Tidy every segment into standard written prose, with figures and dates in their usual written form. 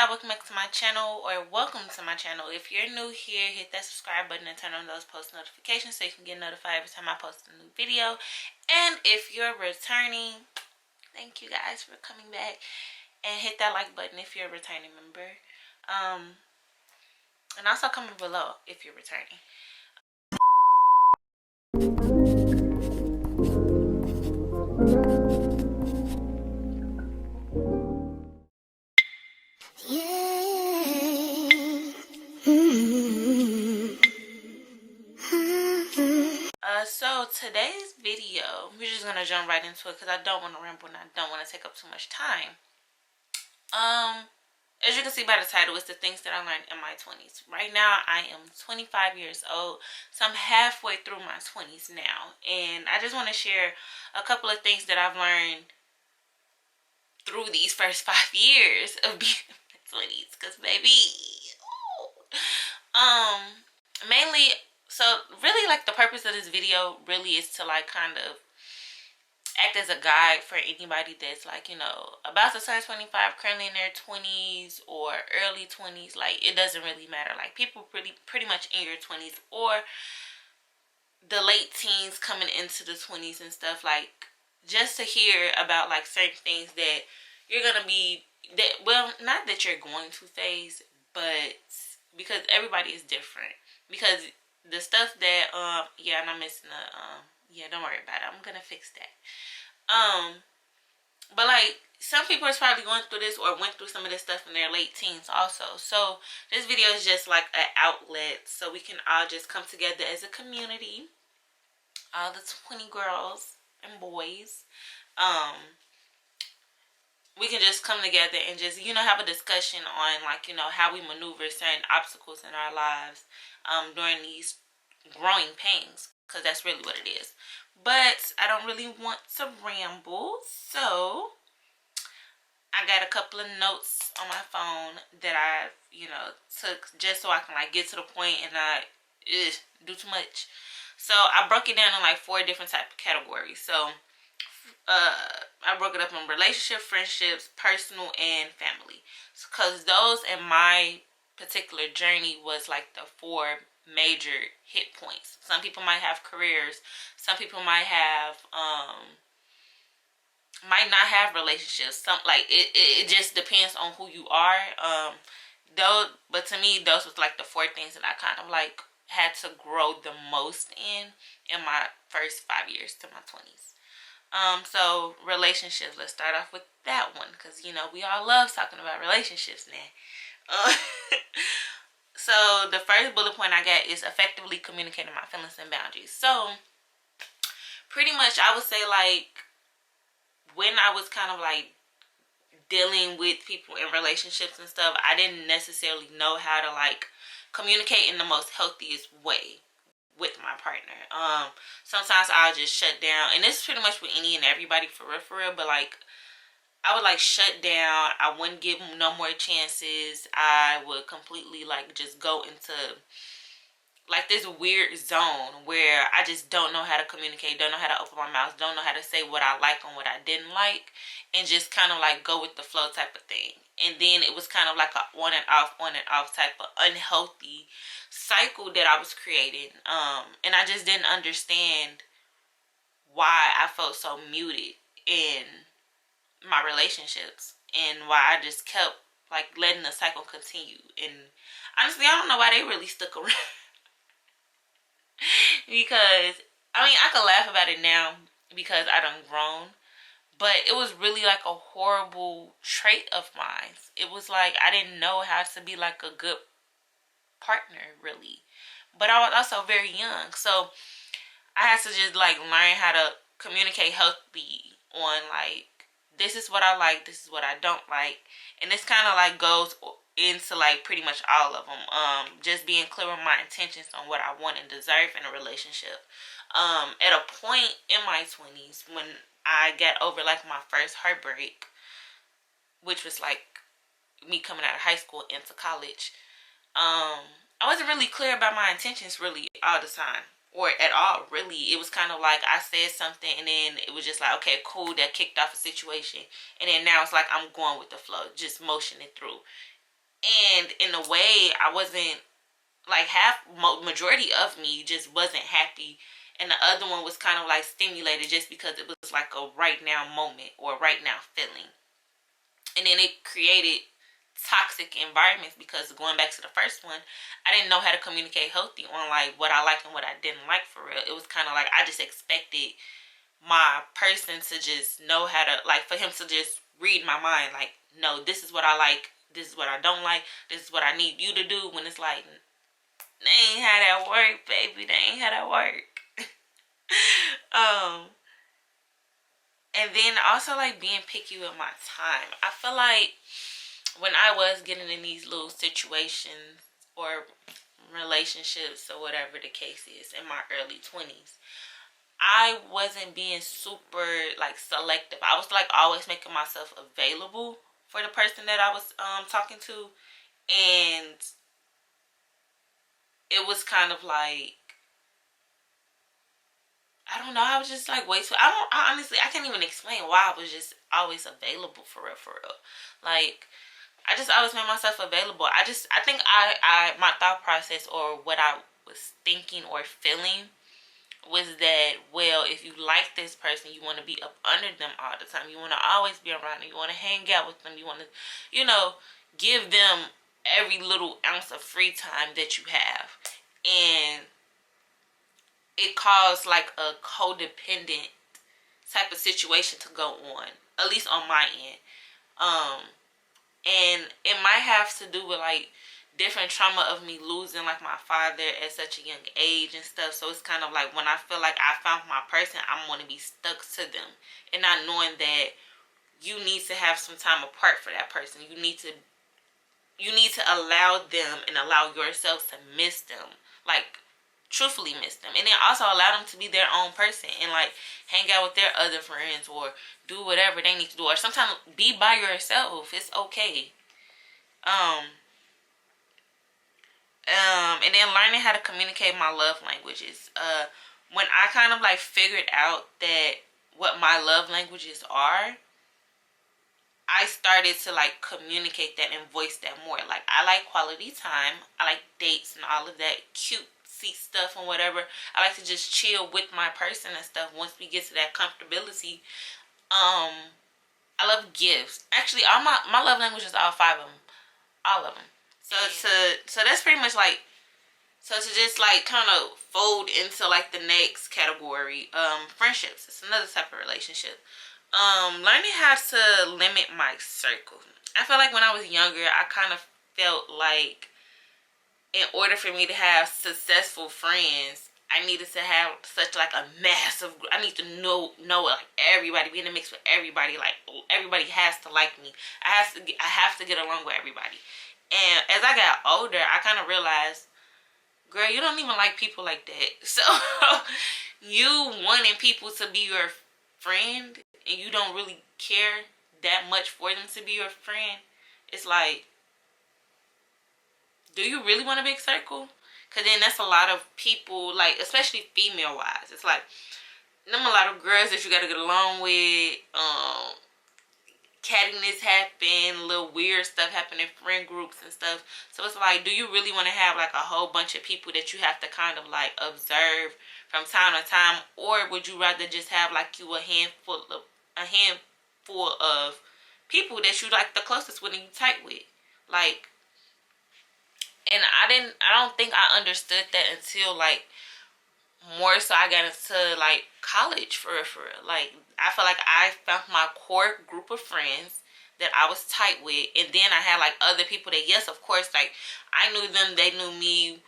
y'all, welcome back to my channel, or welcome to my channel. If you're new here, hit that subscribe button and turn on those post notifications so you can get notified every time I post a new video. And if you're returning, thank you guys for coming back, and hit that like button if you're a returning member. And also comment below if you're returning. So today's video, we're just gonna jump right into it because I don't want to ramble and I don't want to take up too much time. As you can see by the title, it's the things that I learned in my 20s. Right now, I am 25 years old, so I'm halfway through my 20s now, and I just want to share a couple of things that I've learned through these first 5 years of being in my 20s. Because baby, mainly. So really, like, the purpose of this video really is to like kind of act as a guide for anybody that's like, you know, about to turn 25, currently in their 20s or early 20s. Like, it doesn't really matter. Like, people pretty much in your 20s or the late teens coming into the 20s and stuff, like, just to hear about like certain things that you're gonna be, that, well, not that you're going to face, but because everybody is different. Because the stuff that yeah, and I'm missing the yeah, don't worry about it, I'm gonna fix that. But like, some people is probably going through this or went through some of this stuff in their late teens also. So this video is just like an outlet so we can all just come together as a community, all the 20 girls and boys. We can just come together and just, you know, have a discussion on, like, you know, how we maneuver certain obstacles in our lives during these growing pains, because that's really what it is. But I don't really want to ramble, so I got a couple of notes on my phone that I, you know, took just so I can like get to the point and not do too much. So I broke it down in like 4 different type of categories. So I broke it up in relationship, friendships, personal, and family. Because those in my particular journey was like the 4 major hit points. Some people might have careers. Some people might have might not have relationships. Some, like, it just depends on who you are. But to me, those was like the 4 things that I kind of like had to grow the most in my first 5 years to my 20s. So relationships, let's start off with that one, because, you know, we all love talking about relationships now. So the first bullet point I got is effectively communicating my feelings and boundaries. So pretty much I would say, like, when I was kind of like dealing with people in relationships and stuff, I didn't necessarily know how to like communicate in the most healthiest way with my partner. Sometimes I'll just shut down, and this is pretty much with any and everybody, for real, but like, I would like shut down. I wouldn't give them no more chances. I would completely like just go into like this weird zone where I just don't know how to communicate, don't know how to open my mouth, don't know how to say what I like and what I didn't like, and just kind of like go with the flow type of thing. And then it was kind of like a on and off type of unhealthy cycle that I was creating. And I just didn't understand why I felt so muted in my relationships and why I just kept like letting the cycle continue. And honestly, I don't know why they really stuck around. Because I mean, I can laugh about it now because I done grown, but it was really like a horrible trait of mine. It was like I didn't know how to be like a good partner, really. But I was also very young, so I had to just like learn how to communicate healthy on like, this is what I like, this is what I don't like. And this kind of like goes into like pretty much all of them. Just being clear with my intentions on what I want and deserve in a relationship. At a point in my 20s when I got over like my first heartbreak, which was like me coming out of high school into college, I wasn't really clear about my intentions really all the time, or at all, really. It was kind of like I said something and then it was just like, okay, cool, that kicked off a situation, and then now it's like I'm going with the flow, just motion it through. And in a way, I wasn't like majority of me just wasn't happy, and the other one was kind of like stimulated just because it was like a right now moment or right now feeling. And then it created toxic environments because going back to the first one, I didn't know how to communicate healthy on like what I liked and what I didn't like for real. It was kind of like I just expected my person to just know how to, like, for him to just read my mind, like, no, this is what I like, this is what I don't like, this is what I need you to do, when it's like, they ain't how that work, baby, they ain't how that work. um and then also like being picky with my time. I feel like when I was getting in these little situations or relationships or whatever the case is in my early 20s, I wasn't being super like selective. I was like always making myself available for the person that I was talking to, and it was kind of like, I don't know, I was just like way too, I honestly, I can't even explain why I was just always available for real, for real. Like, I just always made myself available. I think my thought process or what I was thinking or feeling was that, well, if you like this person, you want to be up under them all the time. You want to always be around them. You want to hang out with them. You want to, give them every little ounce of free time that you have. And it caused like a codependent type of situation to go on, at least on my end. And it might have to do with like different trauma of me losing like my father at such a young age and stuff. So it's kind of like when I feel like I found my person, I'm going to be stuck to them, and not knowing that you need to have some time apart for that person. You need to allow them and allow yourself to miss them, like truthfully miss them, and then also allow them to be their own person and like hang out with their other friends or do whatever they need to do, or sometimes be by yourself. It's okay. And then learning how to communicate my love languages. When I kind of like figured out that what my love languages are, I started to like communicate that and voice that more. Like, I like quality time. I like dates and all of that cutesy stuff and whatever. I like to just chill with my person and stuff once we get to that comfortability. I love gifts. Actually, all my love languages, all 5 of them. All of them. So that's pretty much like, so to just like kind of fold into like the next category, friendships. It's another type of relationship. Learning how to limit my circle. I feel like when I was younger, I kind of felt like in order for me to have successful friends, I needed to have such like a massive, I need to know like everybody, be in the mix with everybody. Like, everybody has to like me. I have to get along with everybody. And as I got older, I kind of realized, girl, you don't even like people like that. So you wanting people to be your friend and you don't really care that much for them to be your friend, it's like, do you really want a big circle? Because then that's a lot of people, like, especially female wise. It's like, them a lot of girls that you got to get along with. Cattiness happen, little weird stuff happen in friend groups and stuff. So it's like, do you really want to have like a whole bunch of people that you have to kind of like observe from time to time, or would you rather just have like you a handful of people that you like the closest with and you tight with? Like, and I don't think I understood that until like more so I got into like college, for real. Like, I feel like I found my core group of friends that I was tight with, and then I had like other people that, yes, of course, like I knew them, they knew me,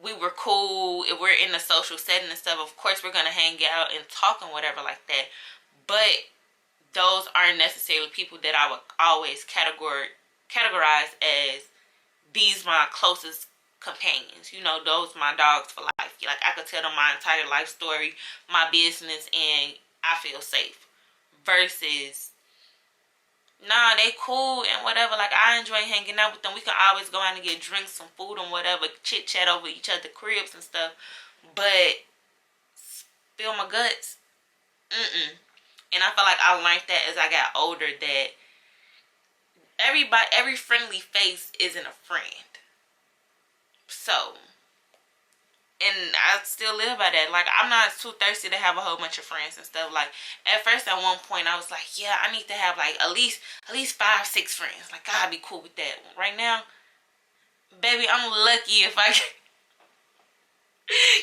we were cool. If we're in a social setting and stuff, of course we're gonna hang out and talk and whatever like that. But those aren't necessarily people that I would always categorize as these my closest companions. Those my dogs for life. Like, I could tell them my entire life story, my business, and I feel safe. Versus, nah, they cool and whatever. Like, I enjoy hanging out with them. We can always go out and get drinks, some food and whatever, chit chat over each other's cribs and stuff. But spill my guts, And I feel like I learned that as I got older, that every friendly face isn't a friend. So, and I still live by that. Like, I'm not too thirsty to have a whole bunch of friends and stuff. Like, at first, at one point, I was like, yeah, I need to have like at least 5, 6 friends. Like, I'd be cool with that. Right now, baby, I'm lucky if I get.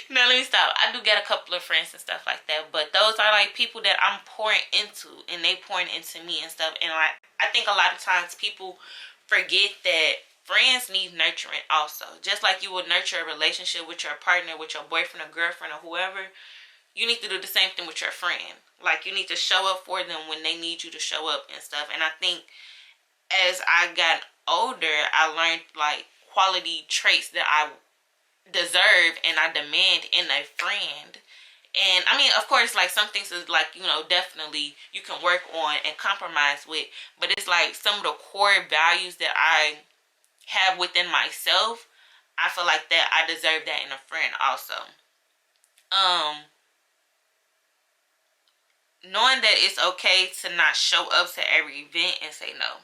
No, let me stop. I do get a couple of friends and stuff like that, but those are like people that I'm pouring into, and they pouring into me and stuff. And like, I think a lot of times people forget that friends need nurturing also. Just like you would nurture a relationship with your partner, with your boyfriend or girlfriend or whoever, you need to do the same thing with your friend. Like, you need to show up for them when they need you to show up and stuff. And I think as I got older, I learned like quality traits that I deserve and I demand in a friend. And I mean, of course, like, some things is like, definitely you can work on and compromise with, but it's like some of the core values that I have within myself, I feel like that I deserve that in a friend also. Knowing that it's okay to not show up to every event and say no.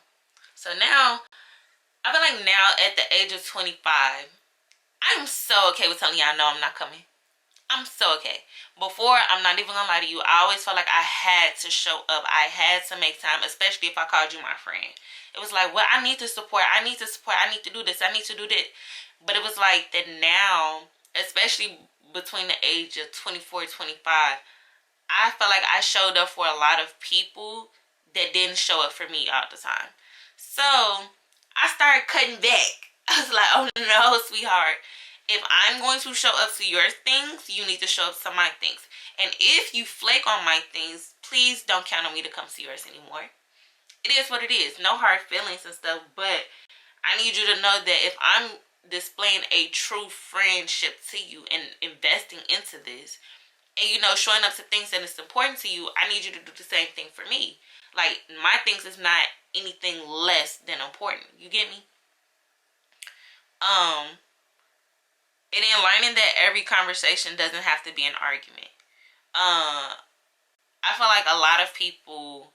So now, I feel like now at the age of 25, I'm so okay with telling y'all no, I'm not coming. I'm so okay. Before, I'm not even gonna lie to you, I always felt like I had to show up. I had to make time, especially if I called you my friend. It was like, well, I need to support. I need to support. I need to do this. I need to do that. But it was like that now, especially between the age of 24, 25, I felt like I showed up for a lot of people that didn't show up for me all the time. So I started cutting back. I was like, oh no, sweetheart. If I'm going to show up to your things, you need to show up to my things. And if you flake on my things, please don't count on me to come to yours anymore. It is what it is. No hard feelings and stuff. But I need you to know that if I'm displaying a true friendship to you and investing into this, and showing up to things that is important to you, I need you to do the same thing for me. Like, my things is not anything less than important. You get me? And then learning that every conversation doesn't have to be an argument. I feel like a lot of people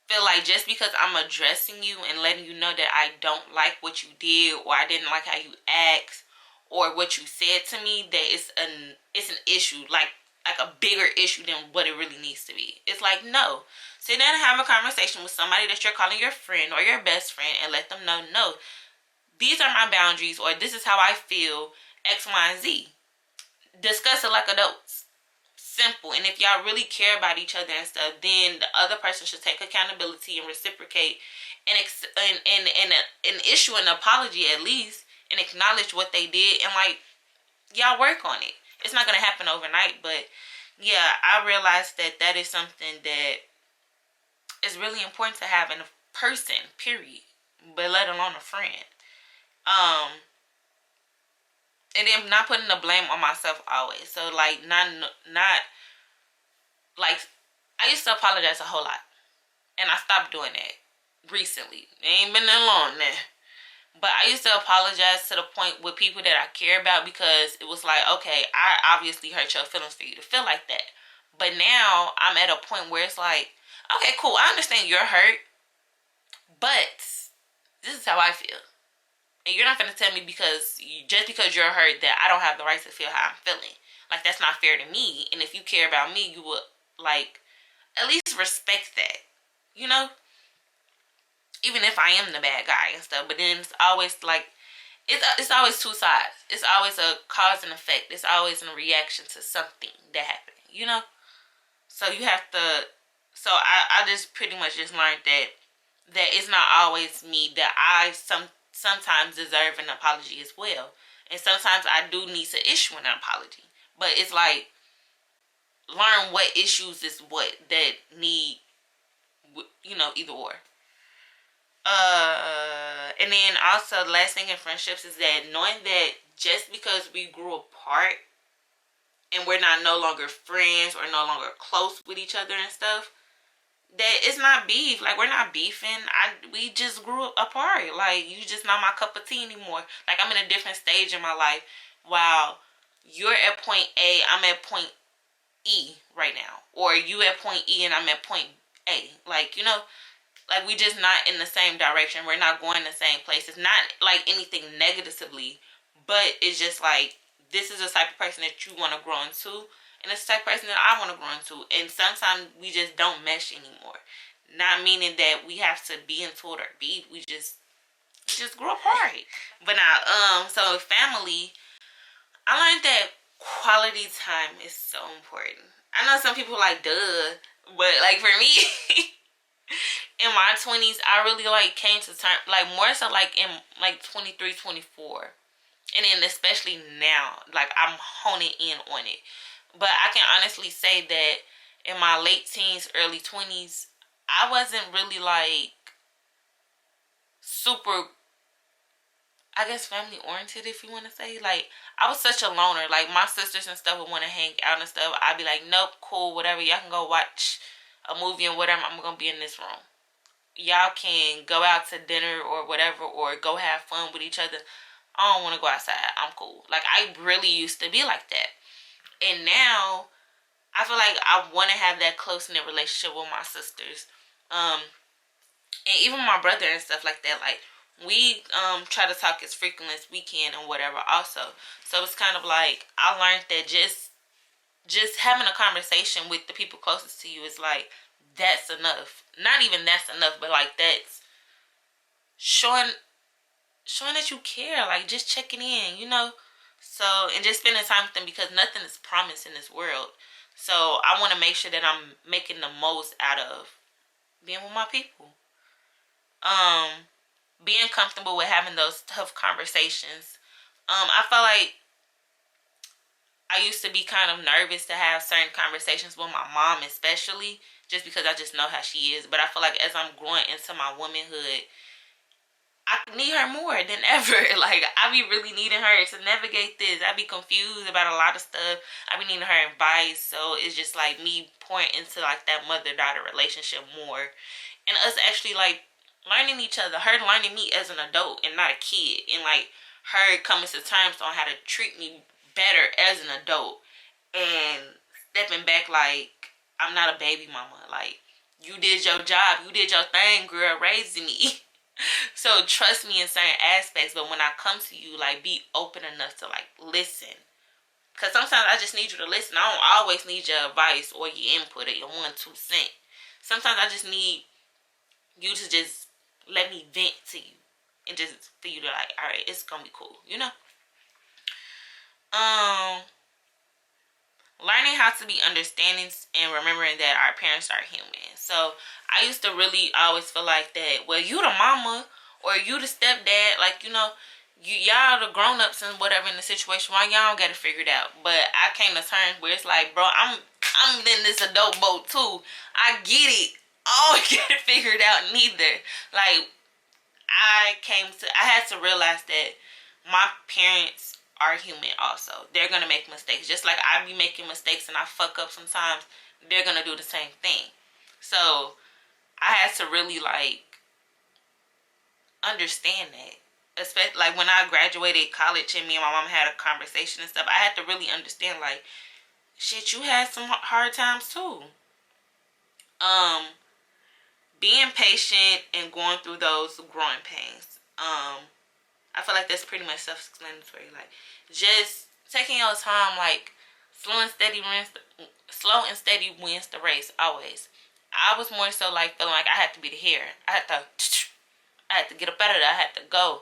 feel like just because I'm addressing you and letting you know that I don't like what you did, or I didn't like how you act, or what you said to me, that it's an issue, like a bigger issue than what it really needs to be. It's like, no. Sit down and have a conversation with somebody that you're calling your friend or your best friend and let them know, no, these are my boundaries, or this is how I feel, X, Y, and Z. Discuss it like adults. Simple. And if y'all really care about each other and stuff, then the other person should take accountability and reciprocate and issue an apology at least, and acknowledge what they did, and like, y'all work on it. It's not going to happen overnight, but yeah, I realized that is something that is really important to have in a person, period, but let alone a friend. And then not putting the blame on myself always. So like, not like, I used to apologize a whole lot, and I stopped doing that recently. It ain't been that long now. But I used to apologize to the point with people that I care about, because it was like, okay, I obviously hurt your feelings for you to feel like that. But now I'm at a point where it's like, okay, cool, I understand you're hurt, but this is how I feel. And you're not going to tell me just because you're hurt that I don't have the right to feel how I'm feeling. Like, that's not fair to me. And if you care about me, you would, like, at least respect that, Even if I am the bad guy and stuff. But then it's always like, it's always two sides. It's always a cause and effect. It's always a reaction to something that happened, So you have to, so I just pretty much just learned that it's not always me, that I sometimes deserve an apology as well. And sometimes I do need to issue an apology. But it's like, learn what issues is what that need, either or. And then also, the last thing in friendships is that knowing that just because we grew apart and we're no longer friends or no longer close with each other and stuff, that it's not beef. Like, we're not beefing. We just grew apart. Like, you just not my cup of tea anymore. Like, I'm in a different stage in my life. While you're at point A, I'm at point E right now. Or you at point E and I'm at point A. Like, Like, we just not in the same direction. We're not going the same place. It's not like anything negatively, but it's just like, this is the type of person that you want to grow into, and it's the type of person that I want to grow into. And sometimes we just don't mesh anymore. Not meaning that we have to be into it or be. We just grow apart. But now, so family, I learned that quality time is so important. I know some people like, duh, but like for me, in my 20s, I really like came to terms, like more so like in like 23, 24. And then especially now, like I'm honing in on it. But I can honestly say that in my late teens, early 20s, I wasn't really like super, I guess, family oriented, if you want to say. Like, I was such a loner. Like, my sisters and stuff would want to hang out and stuff. I'd be like, nope, cool, whatever. Y'all can go watch a movie and whatever. I'm going to be in this room. Y'all can go out to dinner or whatever, or go have fun with each other. I don't want to go outside. I'm cool. Like, I really used to be like that. And now, I feel like I want to have that close-knit relationship with my sisters. And even my brother and stuff like that. Like, we try to talk as frequently as we can and whatever also. So it's kind of like, I learned that just having a conversation with the people closest to you is like, that's enough. Not even that's enough, but like, that's showing that you care. Like, just checking in, you know. So, and just spending time with them, because nothing is promised in this world. So I want to make sure that I'm making the most out of being with my people. Being comfortable with having those tough conversations. I felt like I used to be kind of nervous to have certain conversations with my mom, especially, just because I just know how she is. But I feel like as I'm growing into my womanhood, I need her more than ever. Like, I be really needing her to navigate this. I be confused about a lot of stuff. I be needing her advice. So it's just like me pouring into like that mother-daughter relationship more. And us actually like learning each other. Her learning me as an adult and not a kid. And like her coming to terms on how to treat me better as an adult. And stepping back like, I'm not a baby mama. Like, you did your job. You did your thing, girl, raising me. So trust me in certain aspects, but when I come to you, like, be open enough to like listen. Cause sometimes I just need you to listen. I don't always need your advice or your input or your 1-2 cents. Sometimes I just need you to just let me vent to you, and just for you to like, all right, it's gonna be cool, you know. Learning how to be understanding and remembering that our parents are human. So I used to really always feel like that, well, you the mama or you the stepdad, like, you know, y'all the grown-ups and whatever in the situation, why y'all got it figured out. But I came to terms where it's like, bro, I'm in this adult boat too. I get it. I don't get it figured out neither. Like, I had to realize that my parents are human also. They're gonna make mistakes. Just like I be making mistakes and I fuck up sometimes, they're gonna do the same thing. So I had to really like understand that. Especially like when I graduated college and me and my mom had a conversation and stuff, I had to really understand like, shit, you had some hard times too. Being patient and going through those growing pains. I feel like that's pretty much self-explanatory. Like, just taking your time, like, slow and steady wins the race, always. I was more so like feeling like I had to be the hero. I had to get up out of there. I had to go.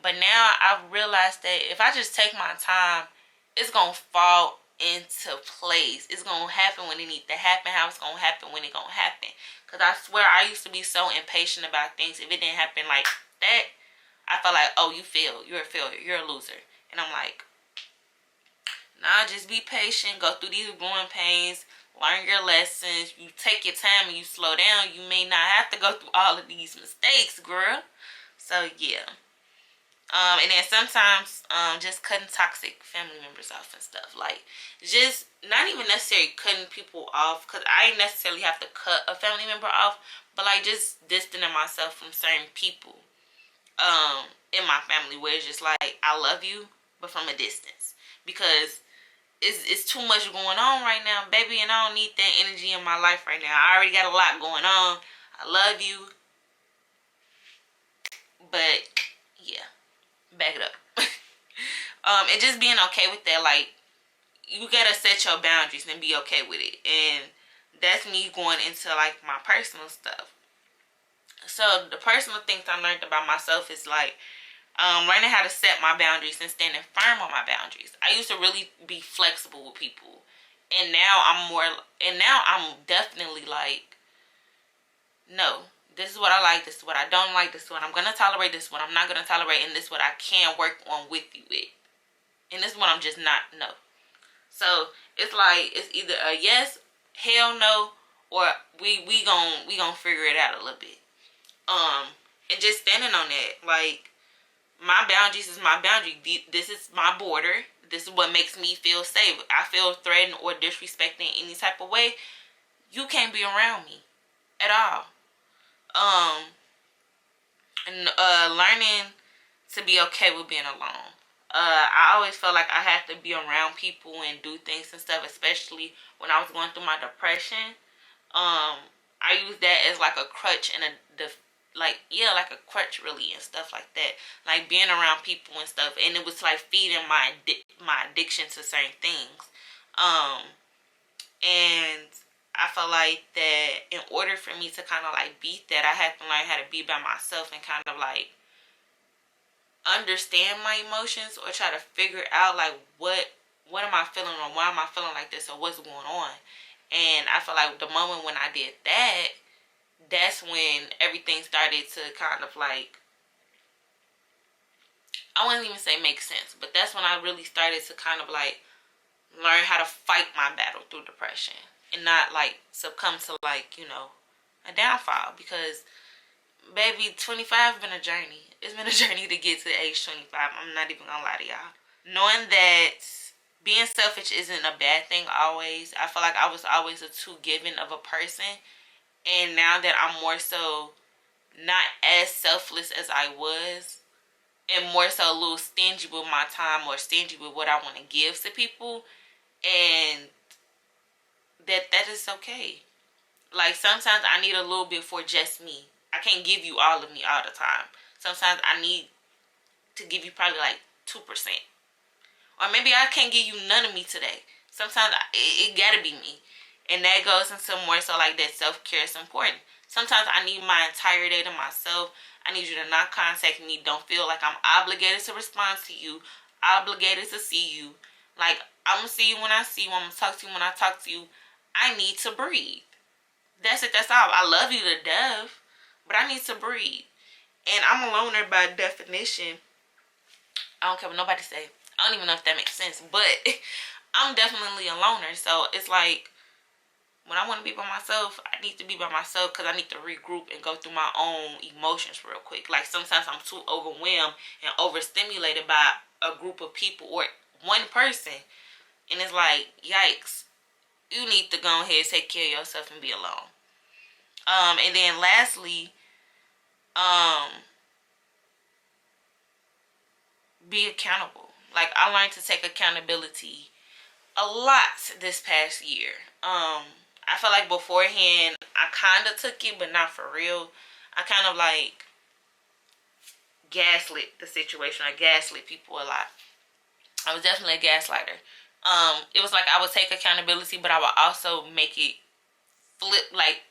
But now I've realized that if I just take my time, it's going to fall into place. It's going to happen when it needs to happen, how it's going to happen when it's going to happen. Because I swear I used to be so impatient about things. If it didn't happen like that, I felt like, oh, you failed. You're a failure. You're a loser. And I'm like, nah, just be patient. Go through these growing pains. Learn your lessons. You take your time and you slow down. You may not have to go through all of these mistakes, girl. So, yeah. And then sometimes, just cutting toxic family members off and stuff. Like, just not even necessarily cutting people off. Because I ain't necessarily have to cut a family member off. But, like, just distancing myself from certain people. In my family, where it's just like, I love you, but from a distance, because it's too much going on right now, baby, and I don't need that energy in my life right now. I already got a lot going on. I love you, But yeah, back it up. And just being okay with that. Like, you gotta set your boundaries and be okay with it. And that's me going into like my personal stuff. So the personal things I learned about myself is like learning how to set my boundaries and standing firm on my boundaries. I used to really be flexible with people, and now I'm definitely like, no, this is what I like, this is what I don't like, this is what I'm gonna tolerate, this is what I'm not gonna tolerate, and this is what I can work on with you with, and this is what I'm just not, no. So it's like, it's either a yes, hell no, or we gon' figure it out a little bit. And just standing on that, like, my boundaries is my boundary. This is my border. This is what makes me feel safe. I feel threatened or disrespected in any type of way, you can't be around me at all. And learning to be okay with being alone. I always felt like I had to be around people and do things and stuff, especially when I was going through my depression. I used that as like a crutch and like a crutch really and stuff like that. Like being around people and stuff, and it was like feeding my addiction to certain things. And I felt like that in order for me to kind of like beat that, I had to learn how to be by myself and kind of like understand my emotions or try to figure out like what am I feeling, or why am I feeling like this, or what's going on. And I feel like the moment when I did that, that's when everything started to kind of like, I wouldn't even say make sense, but that's when I really started to kind of like learn how to fight my battle through depression and not like succumb to like, a downfall. Because baby, 25 has been a journey. It's been a journey to get to age 25. I'm not even gonna lie to y'all. Knowing that being selfish isn't a bad thing always. I feel like I was always a too giving of a person. And now that I'm more so not as selfless as I was, and more so a little stingy with my time or stingy with what I want to give to people, and that is okay. Like, sometimes I need a little bit for just me. I can't give you all of me all the time. Sometimes I need to give you probably like 2%. Or maybe I can't give you none of me today. Sometimes it gotta be me. And that goes into more so like that self-care is important. Sometimes I need my entire day to myself. I need you to not contact me. Don't feel like I'm obligated to respond to you. Obligated to see you. Like, I'm going to see you when I see you. I'm going to talk to you when I talk to you. I need to breathe. That's it. That's all. I love you to death. But I need to breathe. And I'm a loner by definition. I don't care what nobody say. I don't even know if that makes sense. But I'm definitely a loner. So it's like, when I want to be by myself, I need to be by myself because I need to regroup and go through my own emotions real quick. Like, sometimes I'm too overwhelmed and overstimulated by a group of people or one person. And it's like, yikes. You need to go ahead and take care of yourself and be alone. And then lastly, be accountable. Like, I learned to take accountability a lot this past year. I feel like beforehand, I kind of took it, but not for real. I kind of like gaslit the situation. I gaslit people a lot. I was definitely a gaslighter. It was like I would take accountability, but I would also make it flip, like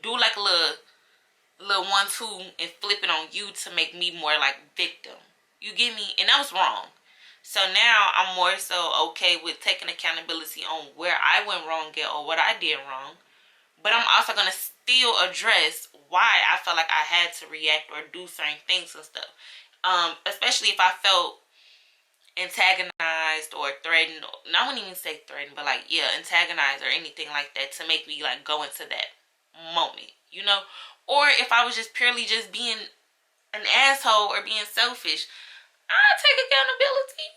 do like a little 1-2 and flip it on you to make me more like victim. You get me? And that was wrong. So now I'm more so okay with taking accountability on where I went wrong at or what I did wrong. But I'm also going to still address why I felt like I had to react or do certain things and stuff. Especially if I felt antagonized or threatened. I wouldn't even say threatened, but like, yeah, antagonized or anything like that to make me like go into that moment, Or if I was just purely just being an asshole or being selfish, I take accountability,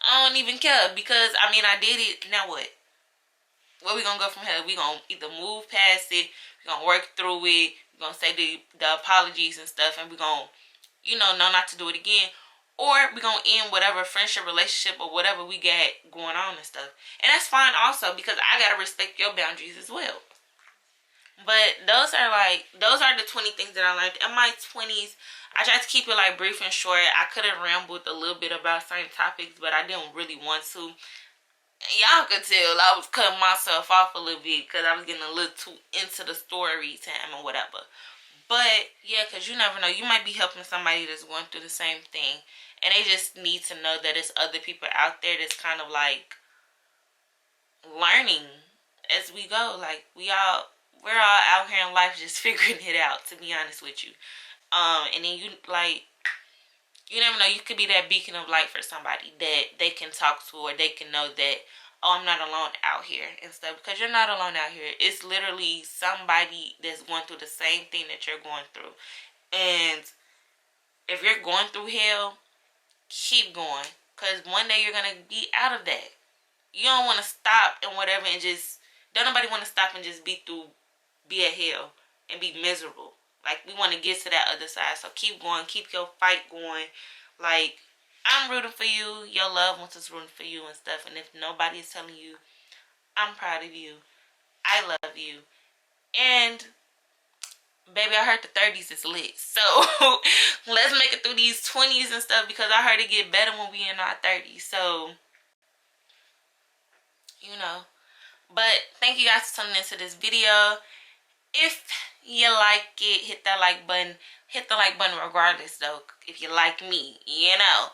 I don't even care because, I did it. Now what? Where we going to go from here? We going to either move past it, we going to work through it, we going to say the apologies and stuff, and we going to, know not to do it again. Or we going to end whatever friendship, relationship, or whatever we got going on and stuff. And that's fine also because I got to respect your boundaries as well. But those are the 20 things that I learned in my 20s. I tried to keep it like brief and short. I could have rambled a little bit about certain topics, but I didn't really want to. Y'all could tell I was cutting myself off a little bit because I was getting a little too into the story time or whatever. But yeah, because you never know, you might be helping somebody that's going through the same thing, and they just need to know that there's other people out there that's kind of like learning as we go. Like we're all out here in life just figuring it out, to be honest with you. And then you never know, you could be that beacon of light for somebody that they can talk to, or they can know that, oh, I'm not alone out here and stuff, because you're not alone out here. It's literally somebody that's going through the same thing that you're going through. And if you're going through hell, keep going, because one day you're going to be out of that. You don't want to stop and whatever and just, don't nobody want to stop and just be at hell and be miserable. Like, we want to get to that other side. So keep going. Keep your fight going. Like, I'm rooting for you. Your loved ones is rooting for you and stuff. And if nobody is telling you, I'm proud of you. I love you. And, baby, I heard the 30s is lit. So, let's make it through these 20s and stuff, because I heard it get better when we in our 30s. So, you know. But thank you guys for tuning into this video. If you like it, hit that like button. Hit the like button regardless, though, if you like me, you know.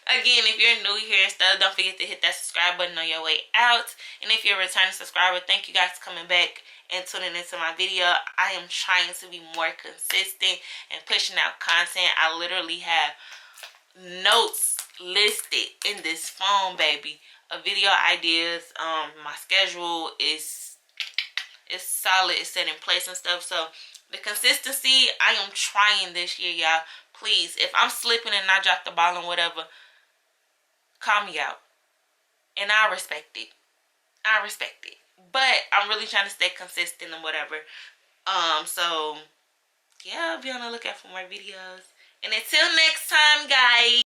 Again, if you're new here and stuff, don't forget to hit that subscribe button on your way out. And if you're a returning subscriber, thank you guys for coming back and tuning into my video. I am trying to be more consistent and pushing out content. I literally have notes listed in this phone, baby, of video ideas. My schedule is solid, it's set in place and stuff. So the consistency, I am trying this year, y'all. Please, if I'm slipping and I drop the ball and whatever, call me out, and I respect it. But I'm really trying to stay consistent and whatever. So yeah, I'll be on the lookout for more videos. And until next time, guys.